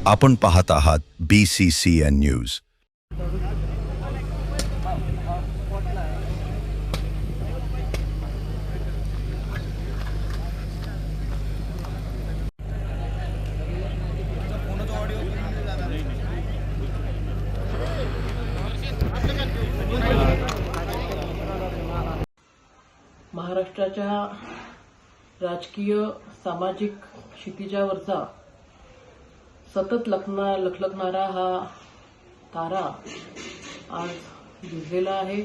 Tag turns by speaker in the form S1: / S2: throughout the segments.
S1: आपण पाहत आहात BCCN न्यूज।
S2: महाराष्ट्राच्या राजकीय सामाजिक क्षितिजावरचा सतत लखलखणारा हा तारा आज भिजलेला आहे।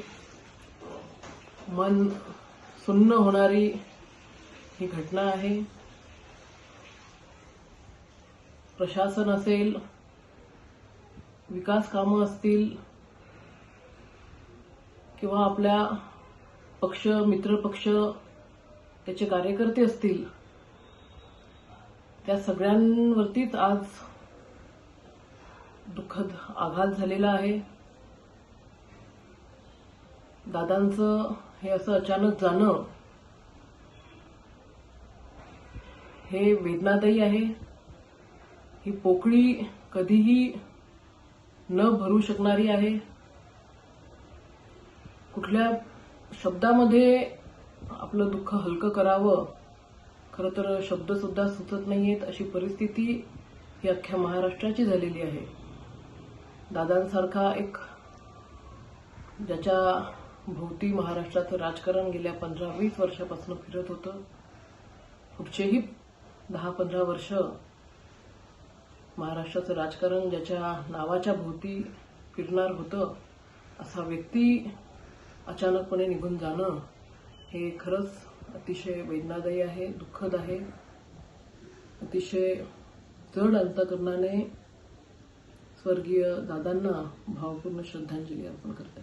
S2: मन सुन्न होणारी ही घटना आहे। प्रशासन असेल, विकास कामं असतील किंवा आपल्या पक्ष मित्र पक्ष त्याचे कार्यकर्ते असतील, त्या सगळ्यांवरतीच आज दुःखद आघात झालेला आहे। दादांचं हे असं अचानक जाणं हे वेदनादायी आहे। ही पोकळी कधीही न भरू शकणारी आहे। कुठल्या शब्दामध्ये आपलं दुःख हलकं करावं, खरं तर शब्द सुद्धा सुचत नाहीयेत अशी परिस्थिती ही अख्ख्या महाराष्ट्राची झालेली आहे। दादांसारखा एक ज्याच्या भोवती महाराष्ट्राचं राजकारण गेल्या 15-20 वर्षापासून फिरत होतं, पुढचेही 10-15 वर्ष महाराष्ट्राचं राजकारण ज्याच्या नावाच्या भोवती फिरणार होतं, असा व्यक्ती अचानकपणे निघून जाणं हे खरंच अतिशय वेदनादायी आहे, दुःखद आहे। अतिशय जड अंतःकरणाने स्वर्गीय दादांना भावपूर्ण श्रद्धांजली अर्पण करते।